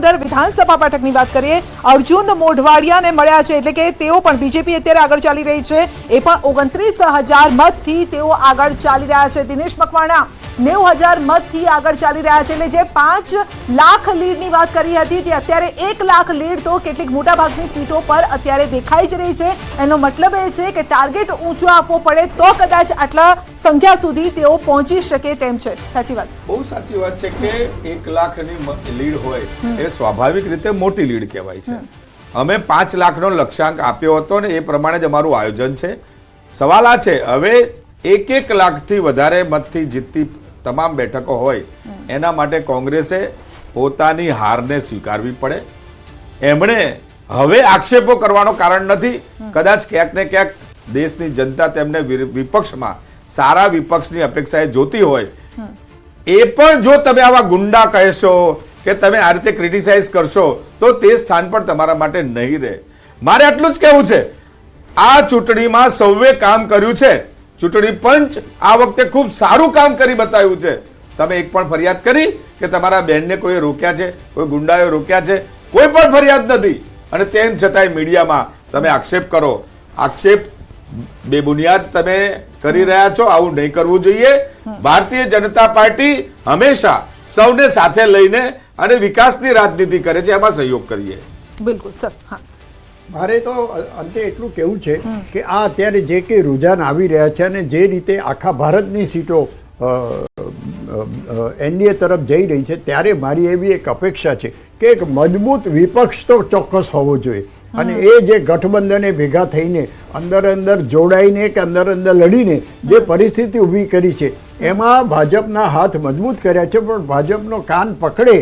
જામનગર વિધાનસભા બેઠકની વાત કરીએ, અર્જુન મોઢવાડિયાને મળ્યા છે, એટલે કે તેઓ પણ બીજેપી અત્યારે આગળ ચાલી રહી છે, એ પણ 29,000 મતથી તેઓ આગળ ચાલી રહ્યા છે. દિનેશ મકવાણા 90,000 મતથી આગળ ચાલી રહ્યા છે, એટલે જે 5 લાખ લીડની વાત કરી હતી તે અત્યારે 1 લાખ લીડ તો કેટલીક મોટાભાગની સીટો પર અત્યારે દેખાઈ જ રહી છે. એનો મતલબ એ છે કે ટાર્ગેટ ઊંચો આપવો પડે તો કદાચ આટલા સંખ્યા સુધી તેઓ પહોંચી શકે તેમ છે. સાચી વાત, બહુ સાચી વાત છે કે 1 લાખની લીડ હોય એ સ્વાભાવિક રીતે મોટી લીડ કહેવાય છે. અમે 5 લાખનો લક્ષ્યાંક આપ્યો હતો ને એ પ્રમાણે જ અમારું આયોજન છે. સવાલ આ છે, હવે 1 લાખથી વધારે મતથી જીતતી તમામ બેઠકો હોય એના માટે કોંગ્રેસે પોતાની હારને સ્વીકારવી પડે. એમણે હવે આક્ષેપો કરવાનો કારણ નથી. કદાચ ક્યાંક ને ક્યાંક દેશની જનતા તેમને વિપક્ષમાં સારા વિપક્ષની અપેક્ષાએ જોતી હોય, એ પણ જો તમે આવા ગુંડા કહેશો કે તમે આ રીતે ક્રિટિસાઇઝ કરશો તો તે સ્થાન પણ તમારા માટે નહીં રહે. મારે આટલું જ કહેવું છે, આ ચૂંટણીમાં સૌએ કામ કર્યું છે. ચૂંટણી પંચ આ વખતે ખૂબ સારું કામ કરી બતાવ્યું છે. તમે એક પણ ફરિયાદ કરી કે તમારા બહેનને કોઈ રોક્યા છે, કોઈ ગુંડાએ રોક્યા છે? કોઈ પણ ફરિયાદ નથી. અને તેમ છતાંય મીડિયામાં તમે આક્ષેપ કરો. આક્ષેપ બેબુનિયાદ તમે કરી રહ્યા છો. આવું નહીં કરવું જોઈએ. ભારતીય જનતા પાર્ટી હંમેશા સૌને સાથે લઈને અને વિકાસની રાજનીતિ કરે છે, એમાં સહયોગ કરીએ. બિલકુલ સર. હા, મારે તો અંતે એટલું કહેવું છે કે આ અત્યારે જે કંઈ રુઝાન આવી રહ્યા છે અને જે રીતે આખા ભારતની સીટો એનડીએ તરફ જઈ રહી છે, ત્યારે મારી એવી એક અપેક્ષા છે કે એક મજબૂત વિપક્ષ તો ચોક્કસ હોવો જોઈએ. અને એ જે ગઠબંધને ભેગા થઈને અંદર જોડાઈને કે અંદર લડીને જે પરિસ્થિતિ ઊભી કરી છે, એમાં ભાજપના હાથ મજબૂત કર્યા છે. પણ ભાજપનો કાન પકડે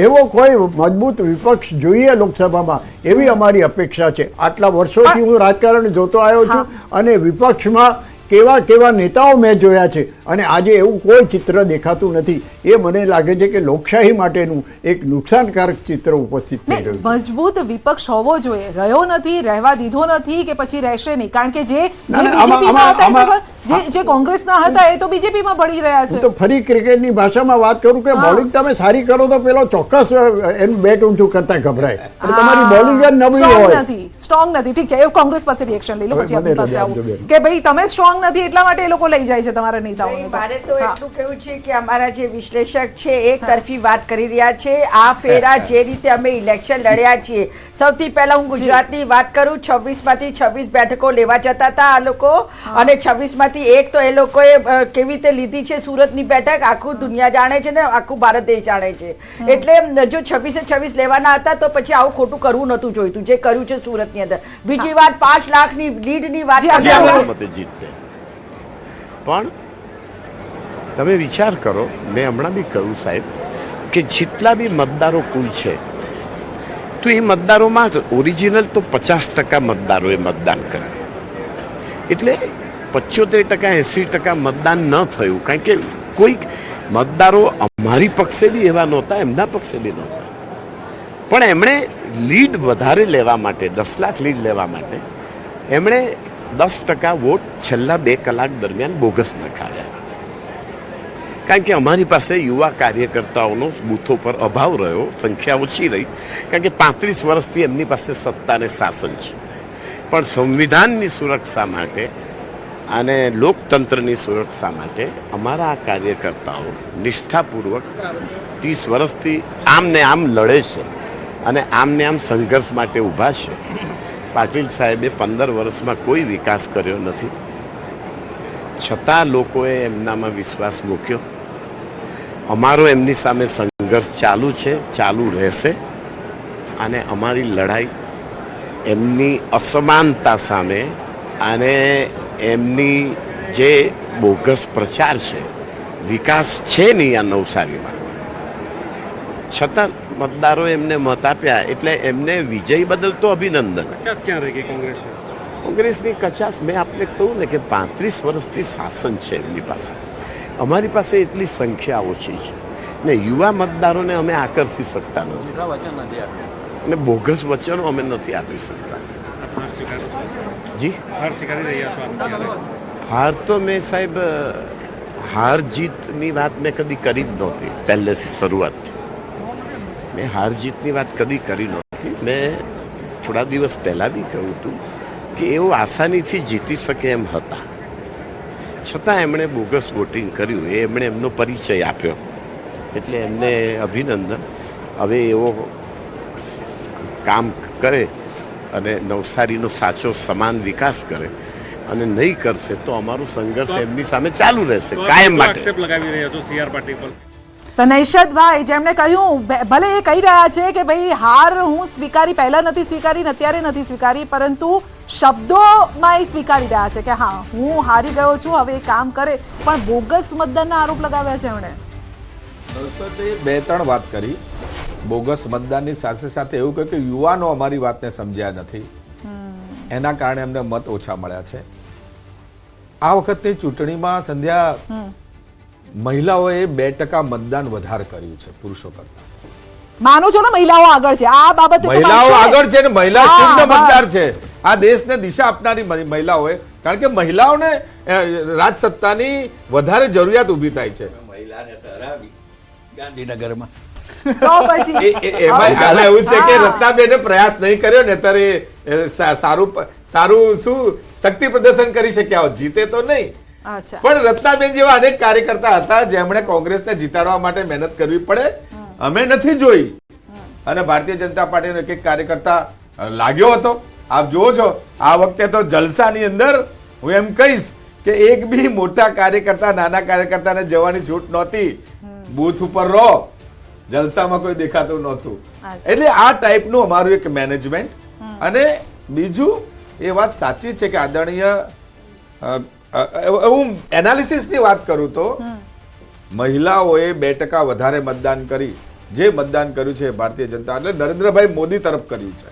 એવો કોઈ મજબૂત વિપક્ષ જોઈએ લોકસભામાં, એવી અમારી અપેક્ષા છે. આટલા વર્ષોથી હું રાજકારણ જોતો આવ્યો છું અને વિપક્ષમાં કેવા નેતાઓ મેં જોયા છે અને આજે એવું કોઈ ચિત્ર દેખાતું નથી. એ મને લાગે છે કે લોકશાહી માટેનું એક નુકસાનકારક ચિત્ર ઉપસ્થિત થઈ રહ્યું છે. મજબૂત વિપક્ષ હોવો જોઈએ, રહ્યો નથી, રહેવા દીધો નથી કે પછી રહેશે નહીં. કારણ કે જે બીજેપીમાં હતા, જે કોંગ્રેસના હતા, એ તો બીજેપીમાં ભળી રહ્યા છે. તો ફરી ક્રિકેટની ભાષામાં વાત કરું કે બોલિંગ તમે સારી કરો તો પેલો ચોક્કસ એનું બેટ ઊંચું કરતા ગભરાય. તમારી બોલિંગ જ નબળી હોય, સ્ટ્રોંગ નથી. ઠીક છે, એ કોંગ્રેસ પાસે રિએક્શન લઈ લો, પછી આપણી પાસે આવું કે ભાઈ તમે સ્ટ્રોંગ નથી એટલા માટે એ લોકો લઈ જાય છે તમારા નેતાઓને. મારે તો એટલું કહેવું છે કે અમારા જે વિશ્લેષક છે એક તરફી વાત કરી રહ્યા છે. આ ફેરા જે રીતે અમે ઇલેક્શન લડ્યા છીએ, સૌથી પહેલા હું ગુજરાતની વાત કરું, 26માંથી 26 બેઠકો લેવા જતા હતા આ લોકો, અને 26માંથી એક તો એ લોકોએ કેવી રીતે લીધી છે સુરતની બેઠક, આખું દુનિયા જાણે છે ને આખું ભારત દેશ જાણે છે. એટલે જો 26 લેવાના હતા તો પછી આવું ખોટું કરવું નતું જોઈતું જે કર્યું છે સુરતની અંદર. બીજી વાત 5 લાખની લીડની વાત પણ તમે વિચાર કરો, મેં હમણાં બી કહ્યું સાહેબ કે જેટલા બી મતદારો કુલ છે, તો એ મતદારોમાં ઓરિજિનલ તો 50% મતદારોએ મતદાન કર્યું. એટલે 75% 80% મતદાન ન થયું. કારણ કે કોઈ મતદારો અમારી પક્ષે બી એવા નહોતા, એમના પક્ષે બી નહોતા. પણ એમણે લીડ વધારે લેવા માટે, 10 લાખ લીડ લેવા માટે એમણે 10% વોટ છેલ્લા 2 કલાક દરમિયાન બોગસ નખાવ્યા. કારણ કે અમારી પાસે યુવા કાર્યકર્તાઓનો બૂથો પર અભાવ રહ્યો, સંખ્યા ઓછી રહી. કારણ કે 35 વર્ષથી એમની પાસે સત્તા અને શાસન છે. પણ સંવિધાનની સુરક્ષા માટે અને લોકતંત્રની સુરક્ષા માટે અમારા આ કાર્યકર્તાઓ નિષ્ઠાપૂર્વક 30 વર્ષથી આમ ને આમ લડે છે અને આમ ને આમ સંઘર્ષ માટે ઊભા છે. પાટીલ સાહેબે 15 વર્ષમાં કોઈ વિકાસ કર્યો નથી, છતાં લોકોએ એમનામાં વિશ્વાસ મૂક્યો. અમારો એમની સામે સંઘર્ષ ચાલુ છે, ચાલુ રહેશે. અને અમારી લડાઈ એમની અસમાનતા સામે અને એમની જે બોગસ પ્રચાર છે, વિકાસ છે નહીં આ નવસારીમાં, છતાં મતદારો એમને મત આપ્યા એટલે એમને વિજય બદલ તો અભિનંદન. કોંગ્રેસની કચાસ મેં આપને કહ્યું ને કે 35 વર્ષથી શાસન છે એમની પાસે, અમારી પાસે એટલી સંખ્યા ઓછી છે ને યુવા મતદારોને અમે આકર્ષી શકતા નથી અને બોગસ વચનો અમે નથી આપી શકતા. જી હાર તો મેં સાહેબ હાર જીતની વાત મેં કદી કરી જ નહોતી પહેલેથી શરૂઆતથી. મેં હાર જીતની વાત કદી કરી નહોતી. મેં થોડા દિવસ પહેલાં બી કહ્યું હતું કે એઓ આસાનીથી જીતી શકે એમ હતા, છતાં એમણે બોગસ વોટિંગ કર્યું. એમણે એમનો પરિચય આપ્યો, એટલે એમને અભિનંદન. હવે એવો કામ કરે અને નવસારીનો સાચો સમાન વિકાસ કરે, અને નહીં કરશે તો અમારું સંઘર્ષ એમની સામે ચાલુ રહેશે કાયમ માટે. આક્ષેપ લગાવી રહ્યા છો સીઆર પાર્ટી પર. તો નૈશદભાઈ જેમણે કહ્યું, ભલે એ કહી રહ્યા છે કે ભાઈ હાર હું સ્વીકારી, પહેલા નથી સ્વીકારી, અત્યારે નથી સ્વીકારી, પરંતુ શબ્દોમાં એ સ્વીકારી રહ્યા છે કે હા હું હારી ગયો છું, હવે એ કામ કરે. પણ બોગસ મતદાનના આરોપ લગાવ્યા છે એમણે. બે ત્રણ વાત કરી. બોગસ મતદાનની સાથે સાથે એવું કહ્યું કે યુવાનો અમારી વાતને સમજ્યા નથી, એના કારણે અમને મત ઓછા મળ્યા છે. આ વખતની ચૂંટણીમાં સંધ્યા મહિલાઓએ 2% મતદાન વધારે કર્યું છે પુરુષો કરતા. માનો છો ને મહિલાઓ આગળ છે આ બાબતે? મહિલાઓ આગળ છે ને મહિલા શૂન્ય મતદાર છે. આ દેશને દિશા આપનારી મહિલાઓએ, કારણ કે મહિલાઓને રાજસત્તાની વધારે જરૂરિયાત ઊભી થાય છે. મહિલાને તો હરાવી ગાંધીનગરમાં. તો પછી એમાં એવું છે કે રત્નાબેને પ્રયાસ નહીં કર્યો ને ત્યારે સારું શું શક્તિ પ્રદર્શન કરી શક્યા હોત, જીતે તો નહીં. અચ્છા, પણ રત્નાબેન જેવા અનેક કાર્યકર્તા હતા જેમણે કોંગ્રેસને જીતાડવા માટે મહેનત કરવી પડે, અમે નથી જોઈ. અને ભારતીય જનતા પાર્ટીનો એક કાર્યકર્તા લાગ્યો હતો. આપ જુઓ છો આ વખતે તો જલસાની અંદર હું એમ કહીશ કે એક બી મોટા કાર્યકર્તા નાના કાર્યકર્તાને જવાની છૂટ નહોતી. બૂથ ઉપર રહો, જલસામાં કોઈ દેખાતું નહોતું. એટલે આ ટાઈપનું અમારું એક મેનેજમેન્ટ. અને બીજું એ વાત સાચી છે કે આદરણીય હું એનાલિસિસની વાત કરું તો મહિલાઓએ 2% વધારે મતદાન કરી. જે મતદાન કર્યું છે ભારતીય જનતા એટલે નરેન્દ્રભાઈ મોદી તરફ કર્યું છે.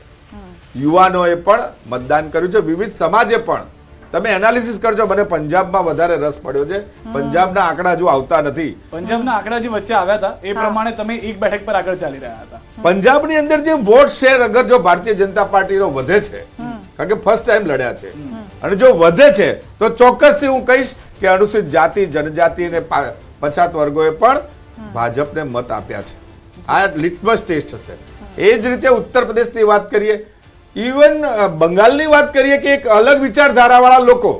યુવાનોએ પણ મતદાન કર્યું છે, વિવિધ સમાજે પણ. તમે એનાલિસિસ કરજો. મને પંજાબમાં વધારે રસ પડ્યો છે. પંજાબના આંકડા હજુ આવતા નથી. પંજાબના આંકડા જે વચ્ચે આવ્યા હતા એ પ્રમાણે તમે એક બેઠક પર આગળ ચાલી રહ્યા હતા. પંજાબની અંદર જે વોટ શેર અગર જો ભારતીય જનતા પાર્ટીનો વધે છે, કારણ કે ફર્સ્ટ ટાઈમ લડ્યા છે, અને જો વધે છે તો ચોક્કસથી હું કહીશ કે અનુસૂચિત જાતિ, જનજાતિ અને પછાત વર્ગોએ પણ ભાજપને મત આપ્યા છે. આ લિટમસ ટેસ્ટ હશે. એ જ રીતે ઉત્તર પ્રદેશની વાત કરીએ, ઇવન બંગાળની વાત કરીએ કે એક અલગ વિચારધારાવાળા લોકો,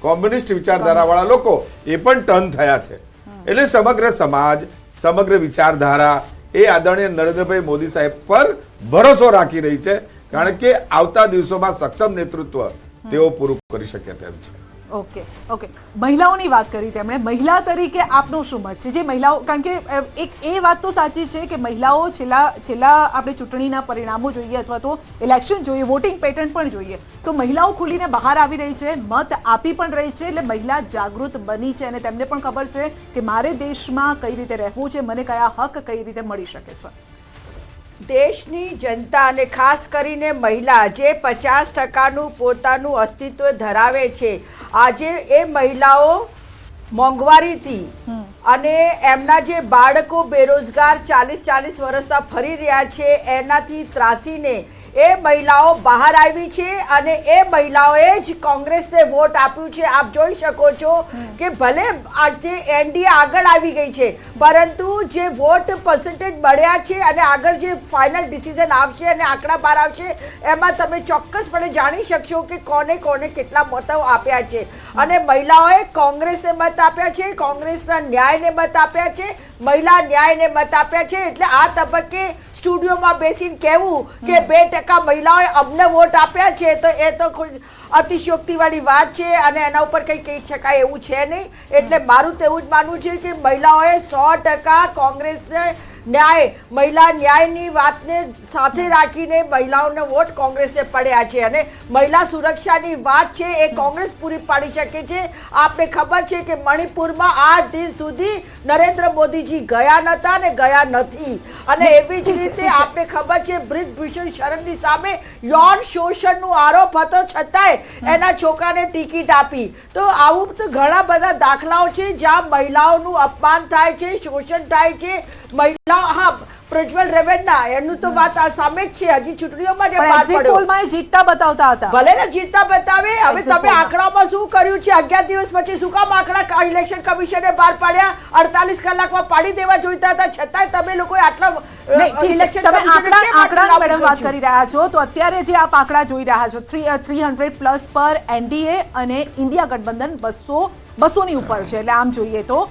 કોમ્યુનિસ્ટ વિચારધારાવાળા લોકો એ પણ ટર્ન થયા છે. એટલે સમગ્ર સમાજ, સમગ્ર વિચારધારા એ આદરણીય નરેન્દ્રભાઈ મોદી સાહેબ પર ભરોસો રાખી રહી છે, કારણ કે આવતા દિવસોમાં સક્ષમ નેતૃત્વ તેઓ પૂરું કરી શકે તેમ છે. ઓકે, મહિલાઓની વાત કરી તેમણે. મહિલા તરીકે આપનો શું મત છે? જે મહિલાઓ, કારણ કે એક એ વાત તો સાચી છે કે મહિલાઓ છેલ્લા આપણે ચૂંટણીના પરિણામો જોઈએ અથવા તો ઇલેક્શન જોઈએ, વોટિંગ પેટર્ન પણ જોઈએ, તો મહિલાઓ ખુલીને બહાર આવી રહી છે, મત આપી પણ રહી છે. એટલે મહિલા જાગૃત બની છે અને તેમને પણ ખબર છે કે મારે દેશમાં કઈ રીતે રહેવું છે, મને કયા હક કઈ રીતે મળી શકે છે. દેશની જનતા અને ખાસ કરીને મહિલા જે 50%નું પોતાનું અસ્તિત્વ ધરાવે છે, આજે એ મહિલાઓ મોંઘવારીથી અને એમના જે બાળકો બેરોજગાર 40 વર્ષના ફરી રહ્યા છે એનાથી ત્રાસીને એ મહિલાઓ બહાર આવી છે અને એ મહિલાઓએ જ કોંગ્રેસને વોટ આપ્યું છે. આપ જોઈ શકો છો કે ભલે આજે એનડીએ આગળ આવી ગઈ છે, પરંતુ જે વોટ પર્સન્ટેજ મળ્યા છે અને આગળ જે ફાઇનલ ડિસિઝન આવશે અને આંકડા બહાર આવશે એમાં તમે ચોક્કસપણે જાણી શકશો કે કોને કોને કેટલા મતો આપ્યા છે. અને મહિલાઓએ કોંગ્રેસને મત આપ્યા છે, કોંગ્રેસના ન્યાયને મત આપ્યા છે, મહિલા ન્યાયને મત આપ્યા છે. એટલે આ તબક્કે સ્ટુડિયોમાં બેસીને કહેવું કે 2% મહિલાઓએ અમને વોટ આપ્યા છે તો એ તો અતિશયોક્તિવાળી વાત છે અને એના ઉપર કંઈ કહી શકાય એવું છે નહીં. એટલે મારું તો એવું જ માનવું છે કે મહિલાઓએ 100% કોંગ્રેસને ન્યાય, મહિલા ન્યાયની વાતને સાથે રાખીને મહિલાઓને વોટ કોંગ્રેસને પડ્યા છે. અને મહિલા સુરક્ષાની વાત છે એ કોંગ્રેસ પૂરી પાડી શકે છે. આપને ખબર છે કે મણિપુરમાં 8 દિન સુધી નરેન્દ્ર મોદીજી ગયા નહોતા અને ગયા નથી. અને એવી જ રીતે આપને ખબર છે બ્રિજભૂષણ શરણની સામે યૌન શોષણનો આરોપ હતો, છતાંય એના છોકરાને ટિકિટ આપી. તો આવું તો ઘણા બધા દાખલાઓ છે જ્યાં મહિલાઓનું અપમાન થાય છે, શોષણ થાય છે, મહિલા હા પ્રજ્વલ રેવન્ના એનું તો વાત આ સામે જ છે, હજી ચૂંટણીઓમાં જે પણ પાર એક્ઝિટ પડ્યો પોલમાં એ જીતતા બતાવતા હતા. ભલે ને જીતતા બતાવે. હવે Exit તમે poll માં. આંકડામાં શું કર્યું છે? 11 દિવસ પછી શું કામ આંકડા ઇલેક્શન કમિશને બહાર પાડ્યા? 48 કલાકમાં પાડી દેવા જોઈતા હતા, છતાંય તમે લોકોએ આટલા નહીં, ઠીક છે. ઇલેક્શન તમે કમિશને કેમ આટલું આંકડાની લાંબુ મેડમ વાત કર્યું? કરી રહ્યા છો, તો અત્યારે જે આપ આંકડા જોઈ રહ્યા છો 300 પ્લસ પર એનડીએ અને ઇન્ડિયા ગઠબંધન 200 ની ઉપર છે. એટલે આમ જોઈએ તો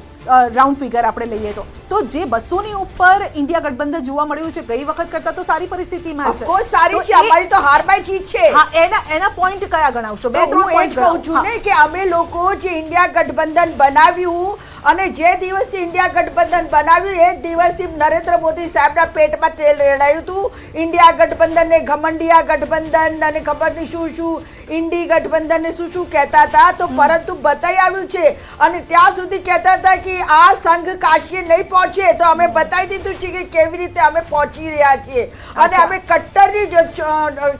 રાઉન્ડ ફિગર આપણે લઈએ તો જે 200 ની ઉપર ઇન્ડિયા ગઠબંધન જોવા મળ્યું છે ગઈ વખત કરતા તો સારી પરિસ્થિતિમાં છે. Of course સારી છે, તો એ- અમારી તો હારબાઈ જીત છે. હા, એના પોઈન્ટ કયા ગણાવશો? બે ત્રણ હું એ જ પોઈન્ટ કહું છું ને કે અમે લોકો જે ઇન્ડિયા ગઠબંધન બનાવ્યું અને જે દિવસથી ઇન્ડિયા ગઠબંધન બનાવ્યું એ જ દિવસથી નરેન્દ્ર મોદી સાહેબના પેટમાં તેલ રેડાયું હતું. ઇન્ડિયા ગઠબંધન ને ઘમંડિયા ગઠબંધન અને ખબર નહીં શું શું ઇન્ડી ગઠબંધન ને શું શું કહેતા હતા, તો પરંતુ બતાવી આવ્યું છે. અને ત્યાં સુધી કહેતા હતા કે આ સંઘ કાશીએ નહીં પહોંચે, તો અમે બતાવી દીધું છે કે કેવી રીતે અમે પહોંચી રહ્યા છીએ. અને અચ્છા. અમે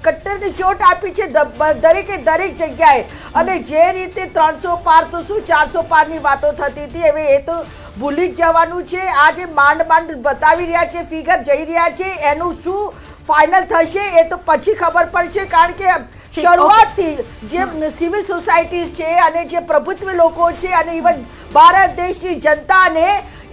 કટ્ટરની ચોટ આપી છે દરેકે દરેક જગ્યાએ. અને જે રીતે 300 પાર તો શું 400 પારની વાતો થતી હતી, હવે એ તો ભૂલી જ જવાનું છે. આ જે માંડ બતાવી રહ્યા છે, ફિગર જઈ રહ્યા છે, એનું શું ફાઇનલ થશે એ તો પછી ખબર પડશે. કારણ કે શરૂઆતથી જે સિવિલ સોસાયટીઝ છે અને જે પ્રભુત્વ લોકો છે અને ઇવન ભારત દેશની જનતાને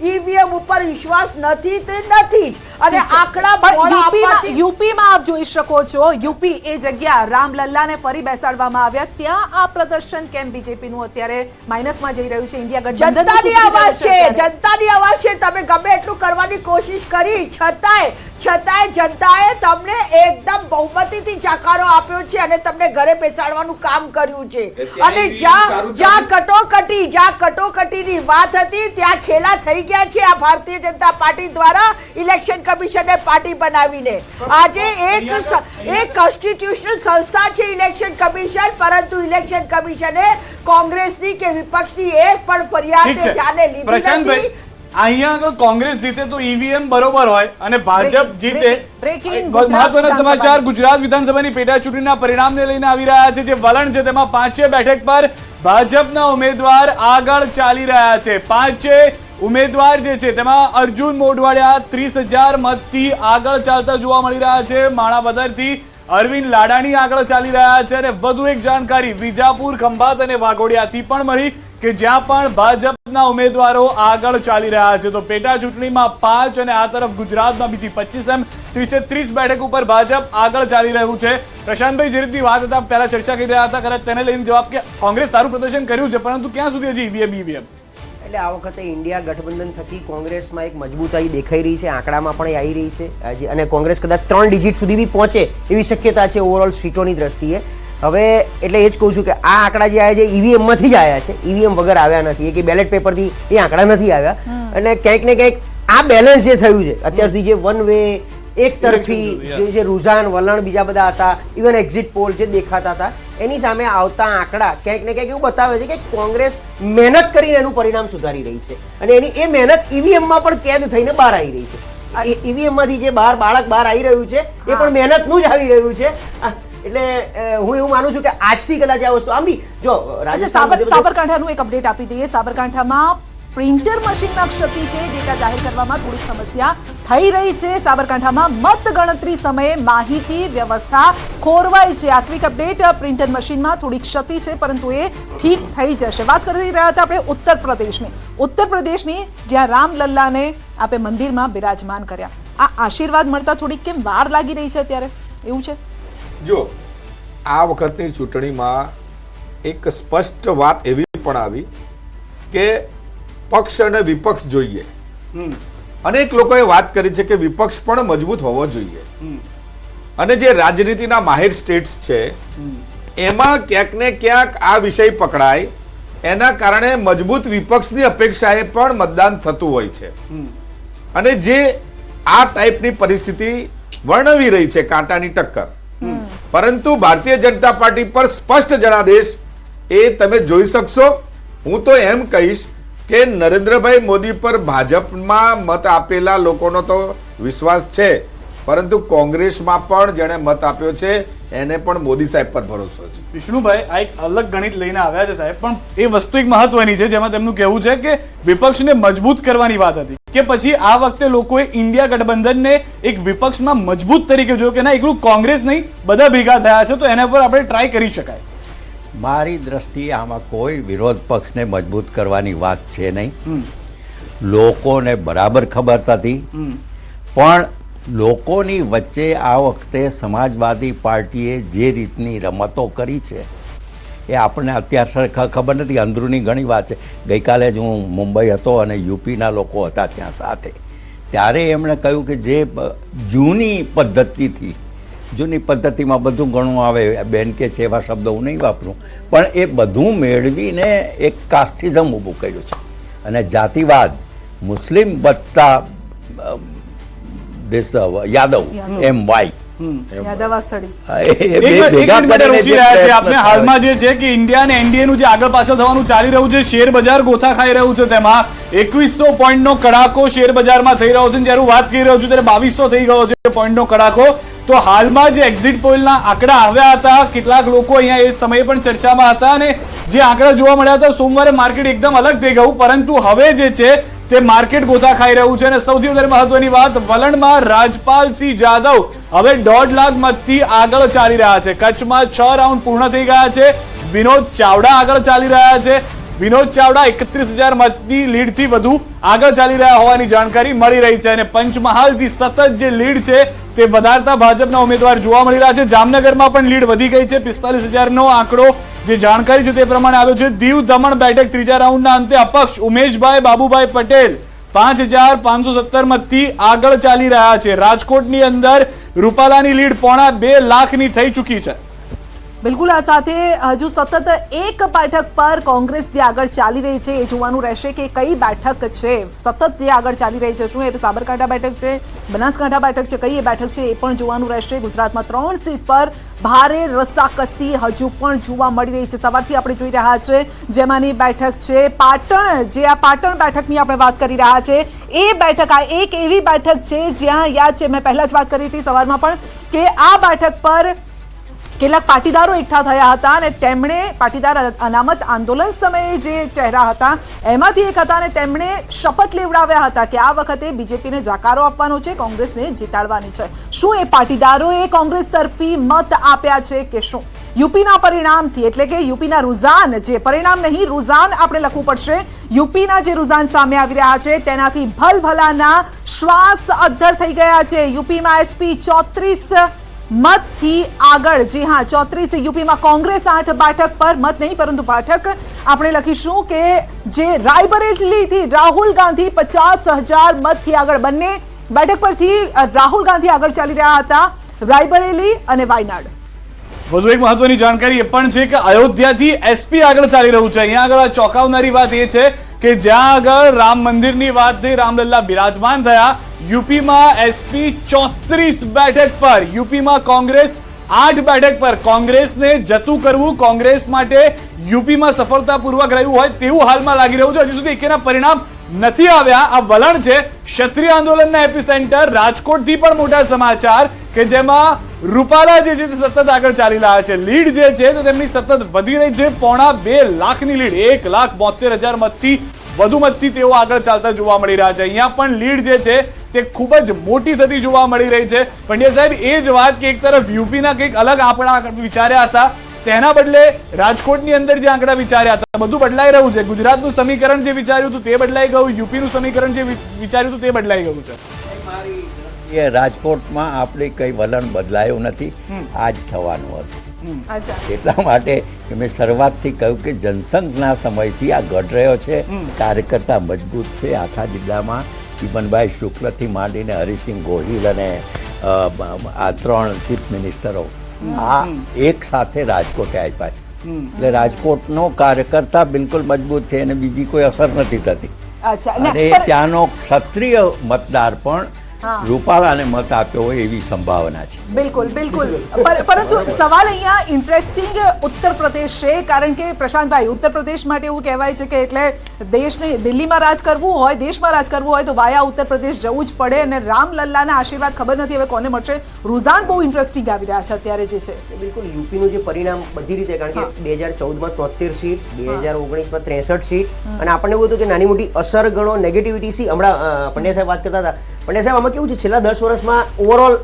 ઈવીએમ ઉપર વિશ્વાસ નથી તે નથી જ. અને આંકડા પણ મોડા આપવાથી યુપીમાં આપ જોઈ શકો છો, યુપી એ જગ્યા રામલલ્લાને ફરી બેસાડવામાં આવ્યા, ત્યાં આ પ્રદર્શન કેમ બીજેપી નું અત્યારે માઇનસમાં જઈ રહ્યું છે? ઇન્ડિયા ગઠબંધન જનતાની આવાજ છે, જનતાની આવાજ છે. તમે ગમે એટલું કરવાની કોશિશ કરી, છતાંય જનતાએ તમને એકદમ બહુમતીથી જાકારો આપ્યો છે અને તમને ઘરે બેસાડવાનું કામ કર્યું છે. અને જ્યાં કટોકટીની વાત હતી ત્યાં ખેલા થઈ ગયા છે આ ભારતીય જનતા પાર્ટી દ્વારા ઇલેક્શન કમિશને પાર્ટી બનાવીને. આજે એક કોન્સ્ટિટ્યુશનલ સંસ્થા છે ઇલેક્શન કમિશન, પરંતુ ઇલેક્શન કમિશને કોંગ્રેસની કે વિપક્ષની એક પણ ફરિયાદ ઠીક છે ધ્યાને લીધી પ્રશાંતભાઈ, નથી. અહીંયા આગળ કોંગ્રેસ જીતે તો ઈવીએમ બરોબર હોય અને ભાજપ જીતે. બ્રેકિંગ મહત્વના સમાચાર ગુજરાત વિધાનસભાની પેટા ચૂંટણીના પરિણામને લઈને આવી રહ્યા છે. જે વલણ છે તેમાં 5 બેઠક પર ભાજપના ઉમેદવાર આગળ ચાલી રહ્યા છે. 5 ઉમેદવાર જે છે તેમાં અર્જુન મોઢવાડિયા 30,000 મતથી આગળ ચાલતા જોવા મળી રહ્યા છે. માણાવદરથી અરવિંદ લાડાણી આગળ ચાલી રહ્યા છે. અને વધુ એક જાણકારી વિજાપુર, ખંભાત અને વાઘોડિયાથી પણ મળી કે જ્યાં પણ ભાજપના ઉમેદવારો આગળ ચાલી રહ્યા છે. તો પેટા ચૂંટણીમાં 5 અને આ તરફ ગુજરાતમાં બીજી 25 એમ 30 બેઠક ઉપર ભાજપ આગળ ચાલી રહ્યું છે. પ્રશાંતભાઈ, જે રીતની વાત હતા પહેલા ચર્ચા કરી રહ્યા હતા, કદાચ તેને લઈને જવાબ કે કોંગ્રેસ સારું પ્રદર્શન કર્યું છે, પરંતુ ક્યાં સુધી હજી ઈવીએમ? એટલે આ વખતે ઇન્ડિયા ગઠબંધન થકી કોંગ્રેસમાં એક મજબૂતાઈ દેખાઈ રહી છે, આંકડામાં પણ એ આવી રહી છે આજે. અને કોંગ્રેસ કદાચ 3 ડિજિટ સુધી બી પહોંચે એવી શક્યતા છે ઓવરઓલ સીટોની દ્રષ્ટિએ. હવે એટલે એ જ કહું છું કે આ આંકડા જે આવ્યા છે ઈવીએમમાંથી જ આવ્યા છે, ઈવીએમ વગર આવ્યા નથી, કે બેલેટ પેપરથી એ આંકડા નથી આવ્યા. અને ક્યાંક ને ક્યાંક આ બેલેન્સ જે થયું છે અત્યાર સુધી, જે વન વે એક તરફી જે રુઝાન વલણ બીજા બધા હતા, ઇવન એક્ઝિટ પોલ જે દેખાતા હતા, એની સામે આવતા આંકડા ક્યાંક ને ક્યાંક એવું બતાવે છે કે કોંગ્રેસ મહેનત કરીને એનું પરિણામ સુધારી રહી છે. અને એની એ મહેનત ઈવીએમમાં પણ કેદ થઈને બહાર આવી રહી છે. ઈવીએમમાંથી જે બાળક બહાર આવી રહ્યું છે એ પણ મહેનતનું જ આવી રહ્યું છે. એટલે હું એવું માનું છું કે આજથી કદાચ આ વસ્તુ આમ બી જો સાબરકાંઠાનું એક અપડેટ આપી દઈએ. સાબરકાંઠામાં પ્રિન્ટર મશીનમાં ક્ષતિ છે, ડેટા જાહેર કરવામાં થોડી સમસ્યા થઈ રહી છે. સાબરકાંઠામાં મત ગણતરી સમયે માહિતી વ્યવસ્થા ખોરવાઈ છે. આ ક્વિક અપડેટ, પ્રિન્ટર મશીનમાં થોડી ક્ષતિ છે પરંતુ એ ઠીક થઈ જશે. વાત કરી રહ્યા હતા આપણે ઉત્તર પ્રદેશની જ્યાં રામલલ્લાને આપે મંદિરમાં બિરાજમાન કર્યા. આ આશીર્વાદ મળતા થોડીક કેમ વાર લાગી રહી છે અત્યારે, એવું છે? જો આ વખતની ચૂંટણીમાં એક સ્પષ્ટ વાત એવી પણ આવી કે પક્ષ અને વિપક્ષ જોઈએ. અનેક લોકોએ વાત કરી છે કે વિપક્ષ પણ મજબૂત હોવો જોઈએ. અને જે રાજનીતિના માહિર સ્ટેટ્સ છે એમાં ક્યાંક ને ક્યાંક આ વિષય પકડાય, એના કારણે મજબૂત વિપક્ષની અપેક્ષાએ પણ મતદાન થતું હોય છે. અને જે આ ટાઈપની પરિસ્થિતિ વર્ણવી રહી છે, કાંટાની ટક્કર, પરંતુ ભારતીય જનતા પાર્ટી પર સ્પષ્ટ જનાદેશ એ તમે જોઈ શકશો. હું તો એમ કહીશ કે નરેન્દ્રભાઈ મોદી પર ભાજપમાં મત આપેલા લોકોનો તો વિશ્વાસ છે, પરંતુ કોંગ્રેસમાં પણ જેણે મત આપ્યો છે એને પણ મોદી સાહેબ પર ભરોસો છે. વિષ્ણુભાઈ, આ એક અલગ ગણિત લઈને આવ્યા છે સાહેબ, પણ એ વસ્તુ એક મહત્વની છે જેમાં તેમનું કહેવું છે કે વિપક્ષને મજબૂત કરવાની વાત હતી કે પછી આ વખતે લોકોએ ઇન્ડિયા ગઠબંધનને એક વિપક્ષમાં મજબૂત તરીકે જોયું કે ના એકલું કોંગ્રેસ નહીં બધા ભેગા થયા છે તો એના પર આપણે ટ્રાય કરી શકાય? મારી દ્રષ્ટિએ આમાં કોઈ વિરોધ પક્ષને મજબૂત કરવાની વાત છે નહીં. લોકોને બરાબર ખબર હતી, પણ લોકોની વચ્ચે આ વખતે સમાજવાદી પાર્ટીએ જે રીતની રમતો કરી છે એ આપણને અત્યાર ખબર નથી. અંદરૂની ઘણી વાત છે. ગઈકાલે જ હું મુંબઈ હતો અને યુપીના લોકો હતા ત્યાં સાથે, ત્યારે એમણે કહ્યું કે જે જૂની પદ્ધતિથી, જૂની પદ્ધતિમાં બધું ઘણું આવે, બેન કે છે એવા શબ્દો હું નહીં વાપરું, પણ એ બધું મેળવીને એક કાસ્ટિઝમ ઊભું કર્યું છે અને જાતિવાદ, મુસ્લિમ વત્તા યાદવ એમ વાય હાલમાં જે છે કે ઇન્ડિયા અને એનડીએ નું જે આગળ પાછળ થવાનું ચાલી રહ્યું છે, શેર બજાર ગોથા ખાઈ રહ્યું છે, તેમાં 2100 પોઈન્ટ નો કડાકો શેર બજારમાં થઈ રહ્યો છે. જયારે હું વાત કરી રહ્યો છું ત્યારે 2200 થઈ ગયો છે પોઈન્ટ નો કડાકો. તો હાલમાં જે એક્ઝિટ પોલના આંકડા આવ્યા હતા, કેટલાક લોકો અહીંયા એ સમયે પણ ચર્ચામાં હતા અને જે આંકડા જોવા મળ્યા હતા, સોમવારે માર્કેટ એકદમ અલગ થઈ ગયું, પરંતુ હવે જે છે તે માર્કેટ ગોથા ખાઈ રહ્યું છે. અને સૌથી વધારે મહત્વની વાત, વલણમાં રાજપાલસિંહ જાદવ હવે 1.5 લાખ મતથી આગળ ચાલી રહ્યા છે. કચ્છમાં 6 રાઉન્ડ પૂર્ણ થઈ ગયા છે. વિનોદ ચાવડા આગળ ચાલી રહ્યા છે. વિનોદ ચાવડા 31,000 મતની લીડથી વધુ આગળ ચાલી રહ્યા હોવાની જાણકારી મળી રહી છે. અને પંચમહાલથી સતત જે લીડ છે તે વધારતા ભાજપના ઉમેદવાર જોવા મળી રહ્યા છે. જામનગરમાં પણ લીડ વધી ગઈ છે. 45,000નો આંકડો જે જાણકારી છે તે પ્રમાણે આવ્યો છે. દીવ દમણ બેઠક ત્રીજા રાઉન્ડના અંતે અપક્ષ ઉમેશભાઈ બાબુભાઈ પટેલ 5,517 મતથી આગળ ચાલી રહ્યા છે. રાજકોટની અંદર રૂપાલાની લીડ 2.5 લાખની થઈ ચૂકી છે. બિલકુલ, આ સાથે હજુ સતત એક બેઠક પર કોંગ્રેસ જે આગળ ચાલી રહી છે એ જોવાનું રહેશે કે કઈ બેઠક છે સતત જે આગળ ચાલી રહી છે. શું એ સાબરકાંઠા બેઠક છે, બનાસકાંઠા બેઠક છે, કઈ એ બેઠક છે એ પણ જોવાનું રહેશે. ગુજરાતમાં 3 સીટ પર ભારે રસાકસી હજુ પણ જોવા મળી રહી છે. સવારથી આપણે જોઈ રહ્યા છે, જેમાંની બેઠક છે પાટણ. જે આ પાટણ બેઠકની આપણે વાત કરી રહ્યા છે, એ બેઠક આ એક એવી બેઠક છે જ્યાં યાદ છે, મેં પહેલા જ વાત કરી હતી સવારમાં પણ, કે આ બેઠક પર કેટલાક પાટીદારો એકઠા થયા હતા અને તેમણે પાટીદાર અનામત આંદોલન સમયે જે ચહેરા હતા એમાંથી એક હતા અને તેમણે શપથ લેવડાવ્યા હતા કે આ વખતે બીજેપીને જાકારો આપવાનો છે, કોંગ્રેસને જીતાડવાની છે. શું એ પાટીદારોએ કોંગ્રેસ તરફી મત આપ્યા છે કે શું? યુપીના પરિણામથી, એટલે કે યુપીના રુઝાન, જે પરિણામ નહીં રૂઝાન આપણે લખવું પડશે, યુપીના જે રૂઝાન સામે આવી રહ્યા છે તેનાથી ભલભલાના શ્વાસ અદ્ધર થઈ ગયા છે. યુપીમાં એસપી 34 મતથી આગળ. જી હા, 34. યુપીમાં કોંગ્રેસ 8 બેઠક પર, મત નહીં પરંતુ બેઠક આપણે લખીશું, કે જે રાયબરેલીથી રાહુલ ગાંધી 50,000 મતથી આગળ. બંને બેઠક પરથી રાહુલ ગાંધી આગળ ચાલી રહ્યા હતા, રાયબરેલી અને વાયનાડ. વધુ એક મહત્વની જાણકારી એ પણ છે કે અયોધ્યાથી એસપી આગળ ચાલી રહ્યું છે. અહીંયા આગળ ચોંકાવનારી વાત એ છે કે જ્યાં આગળ રામ મંદિરની વાત થઈ, રામલલ્લા બિરાજમાન થયા, યુપીમાં એસપી 34 બેઠક પર, યુપીમાં કોંગ્રેસ 8 બેઠક પર. કોંગ્રેસને જતું કરવું કોંગ્રેસ માટે યુપીમાં સફળતાપૂર્વક રહ્યું હોય તેવું હાલમાં લાગી રહ્યું છે. હજી સુધી એકેના પરિણામ નથી આવ્યા. આ વલણ છે. ક્ષત્રિય આંદોલનના એપિસેન્ટર રાજકોટથી પણ મોટા સમાચાર કે જેમાં રૂપાલા જે છે તે સતત આગળ ચાલી રહ્યા છે. લીડ જે છે તો તેમની સતત વધી રહી છે. 2.5 લાખની લીડ, 1,72,000 મતથી વધુ મતથી તેઓ આગળ ચાલતા જોવા મળી રહ્યા છે. અહીંયા પણ લીડ જે છે તે ખૂબ જ મોટી થતી જોવા મળી રહી છે. પંડ્યા સાહેબ, એ જ વાત કે એક તરફ યુપીના કંઈક અલગ આંકડા વિચાર્યા હતા, તેના બદલે રાજકોટની અંદર જે આંકડા વિચાર્યા હતા બધું બદલાઈ રહ્યું છે. ગુજરાતનું સમીકરણ જે વિચાર્યું હતું તે બદલાઈ ગયું, યુપીનું સમીકરણ જે વિચાર્યું હતું તે બદલાઈ ગયું છે. એ રાજકોટમાં આપણે કઈ વલણ બદલાયું નથી, આ જ થવાનું હતું. એટલા માટે મેં શરૂઆતથી કહ્યું કે જનસંઘના સમયથી આ ઘટ રહ્યો છે. કાર્યકર્તા મજબૂત છે આખા જિલ્લામાં. ચીમનભાઈ શુક્લથી માંડીને હરિસિંહ ગોહિલ અને આ 3 ચીફ મિનિસ્ટરો આ એક સાથે રાજકોટે આપ્યા છે. એટલે રાજકોટનો કાર્યકર્તા બિલકુલ મજબૂત છે અને બીજી કોઈ અસર નથી થતી. અને ત્યાંનો ક્ષત્રિય મતદાર પણ રૂપાલાને મત આપ્યો હોય એવી સંભાવના છે. બિલકુલ બિલકુલ પરંતુ સવાલ અહીંયા ઇન્ટરેસ્ટિંગ ઉત્તર પ્રદેશ છે, કારણ કે પ્રશાંતભાઈ, ઉત્તર પ્રદેશ માટે એવું કહેવાય છે કે એટલે દેશને દિલ્હીમાં રાજ કરવું હોય, દેશમાં રાજ કરવું હોય તો વાયા ઉત્તર પ્રદેશ જવું જ પડે, અને રામલલ્લાના આશીર્વાદ ખબર નથી હવે કોને મળશે. રુઝાન બહુ ઇન્ટરેસ્ટિંગ આવી રહ્યા છે અત્યારે જે છે. બિલકુલ યુપીનું જે પરિણામ બધી રીતે, કારણ કે 2014માં 73 સીટ, 2019માં 63 સીટ, અને આપણને એવું હતું કે નાની મોટી અસર ગણો, નેગેટિવિટી સી. હમણાં પંડ્યા સાહેબ વાત કરતા હતા, પંડ્યા સાહેબ આમાં કેવું છે, છેલ્લા 10 વર્ષમાં ઓવરઓલ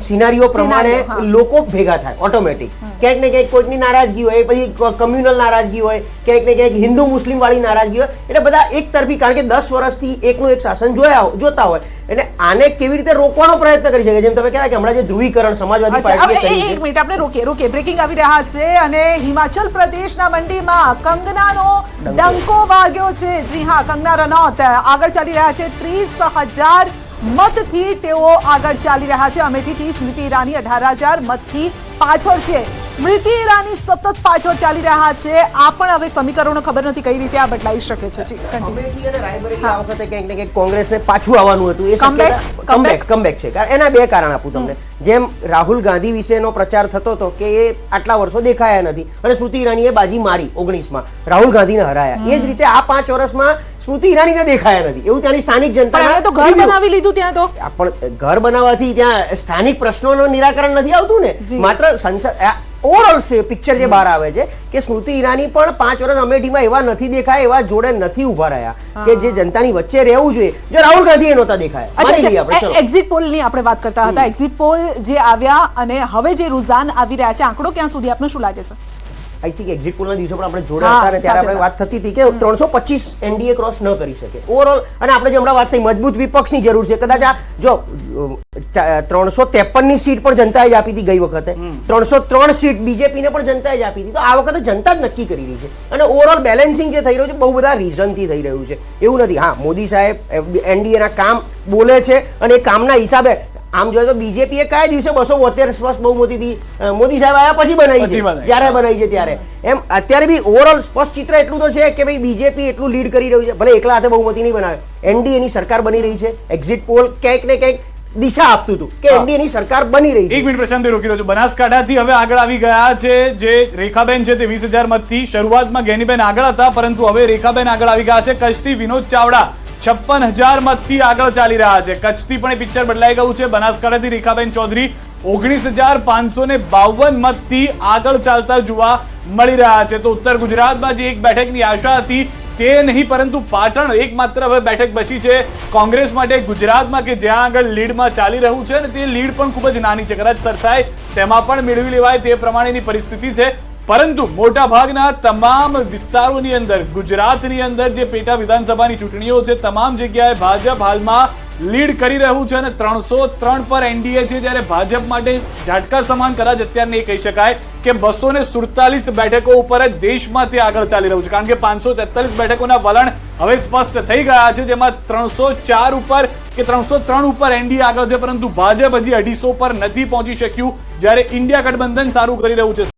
સિનારીઓ પ્રમાણે લોકો ભેગા થાય ઓટોમેટિક. ક્યાંક ને ક્યાંક કોઈકની નારાજગી હોય, પછી કમ્યુનલ નારાજગી હોય, ક્યાંક ને ક્યાંક હિન્દુ મુસ્લિમ વાળી નારાજગી હોય, એટલે બધા એક તરફી, કારણ કે 10 વર્ષથી એકનું એક શાસન જોતા હોય, એટલે આને કેવી રીતે રોકવાનો પ્રયત્ન કરી શકે. જેમ તમે કહેતા કે હમણાં જે ધ્રુવીકરણ સમાજવાદી પાર્ટીએ કર્યું છે. એક મિનિટ આપણે રોકીએ, બ્રેકિંગ આવી રહ્યા છે, અને હિમાચલ પ્રદેશના મંડીમાં કંગનાનો ડંકો વાગ્યો છે. જી હા, કંગના રનૌત આગળ ચાલી રહ્યા છે. 30,000 મતથી તેઓ આગળ ચાલી રહ્યા છે. અમેઠીથી સ્મૃતિ ઈરાની 18,000 મતથી પાછળ છે. સ્મૃતિ ઈરાની સતત પાછળ ચાલી રહ્યા છે. આ પણ હવે સમીકરણો ખબર નથી કઈ રીતે આ બદલાઈ શકે છે. અમેઠી અને રાયબરેલી આ વખતે ક્યાંક ને ક્યાંક કોંગ્રેસને પાછું આવવાનું હતું. એ કમબેક છે. એના બે કારણ આપું તમને. જેમ રાહુલ ગાંધી વિશેનો પ્રચાર થતો હતો કે એ આટલા વર્ષો દેખાયા નથી, અને સ્મૃતિ ઈરાનીએ બાજી મારી 19માં, રાહુલ ગાંધીને હરાયા. એ જ રીતે આ 5 વર્ષમાં સ્મૃતિ ઈરાનીને દેખાયા નથી. એવું ત્યાંની સ્થાનિક જનતા તો ઘર બનાવી લીધું ત્યાં, તો પણ ઘર બનાવવાથી ત્યાં સ્થાનિક પ્રશ્નોનું નિરાકરણ નથી આવતું ને. માત્ર સંસદ ઓવરઓલ પિક્ચર જે બહાર આવે છે કે સ્મૃતિ ઈરાની પણ 5 વર્ષ અમેઠીમાં એવા નથી દેખાય, એવા જોડે નથી ઉભા રહ્યા કે જે જનતાની વચ્ચે રહેવું જોઈએ, જો રાહુલ ગાંધી નહોતા દેખાયા. એક્ઝિટ પોલ ની આપણે વાત કરતા હતા. એક્ઝિટ પોલ જે આવ્યા અને હવે જે રુઝાન આવી રહ્યા છે, આંકડો ક્યાં સુધી આપને શું લાગે છે? આઈ થિંક એક્ઝિટ પોલના દિવસો પણ આપણે જોડે હતા અને ત્યારે આપણે વાત થતી હતી કે 325 એનડીએ ક્રોસ ન કરી શકે ઓવરઓલ. અને આપણે જે હમણાં વાત થઈ મજબૂત વિપક્ષની જરૂર છે. કદાચ આ જો 353ની સીટ પણ જનતાએ જ આપી હતી ગઈ વખતે, 303 સીટ બીજેપીને પણ જનતાએ જ આપી હતી. તો આ વખતે જનતા જ નક્કી કરી રહી છે, અને ઓવરઓલ બેલેન્સિંગ જે થઈ રહ્યું છે બહુ બધા રીઝનથી થઈ રહ્યું છે. એવું નથી, હા મોદી સાહેબ એનડીએના કામ બોલે છે, અને એ કામના હિસાબે આમ જોઈએ તો બીજેપીએ કયા દિવસે 272 સ્પષ્ટ બહુમતીથી મોદી સાહેબ આવ્યા પછી બનાવી છે, જ્યારે બનાવી છે ત્યારે. એમ અત્યારે બી ઓવરઓલ સ્પષ્ટ ચિત્ર એટલું તો છે કે ભાઈ બીજેપી એટલું લીડ કરી રહ્યું છે. ભલે એકલા હાથે બહુમતી નહીં બનાવે, એનડીએની સરકાર બની રહી છે. એક્ઝિટ પોલ ક્યાંક ને ક્યાંક દિશા આપતું હતું કે એનડીએની સરકાર બની રહી છે. એક મિનિટ પ્રશાંતભાઈ રોકી રહ્યો છું. બનાસકાંઠાથી હવે આગળ આવી ગયા છે જે રેખાબેન છે, તે 20,000 મતથી. શરૂઆતમાં ગેનીબેન આગળ હતા, પરંતુ હવે રેખાબેન આગળ આવી ગયા છે. કચ્છથી વિનોદ ચાવડા 56,000 મતથી આગળ ચાલી રહ્યા છે. કચ્છથી પણ એ પિક્ચર બદલાઈ ગયું છે. બનાસકાંઠાથી રેખાબેન ચૌધરી 19,552 મતથી આગળ ચાલતા જોવા મળી રહ્યા છે. તો ઉત્તર ગુજરાતમાં જે એક બેઠકની આશા હતી તે નહીં, પરંતુ પાટણ એકમાત્ર હવે બેઠક બચી છે કોંગ્રેસ માટે ગુજરાતમાં, કે જ્યાં આગળ લીડમાં ચાલી રહ્યું છે, અને તે લીડ પણ ખૂબ જ નાની છે. કદાચ સરસાઈ તેમાં પણ મેળવી લેવાય તે પ્રમાણેની પરિસ્થિતિ છે. પરંતુ મોટા ભાગના તમામ વિસ્તારોની અંદર, ગુજરાતની અંદર જે પેટા વિધાનસભાની ચૂંટણીઓ છે, તમામ જગ્યાએ ભાજપ હાલમાં લીડ કરી રહ્યું છે, અને 303 પર એનડીએ છે. જ્યારે ભાજપ માટે ઝાટકા સમાન કદાચ અત્યારે નહીં કહી શકાય કે 247 બેઠકો ઉપર જ દેશમાં તે આગળ ચાલી રહ્યું છે, કારણ કે 543 બેઠકોના વલણ હવે સ્પષ્ટ થઈ ગયા છે, જેમાં 304 ઉપર કે 303 ઉપર એનડીએ આગળ છે, પરંતુ ભાજપ હજી 250 પર નથી પહોંચી શક્યું, જ્યારે ઇન્ડિયા ગઠબંધન સારું કરી રહ્યું છે.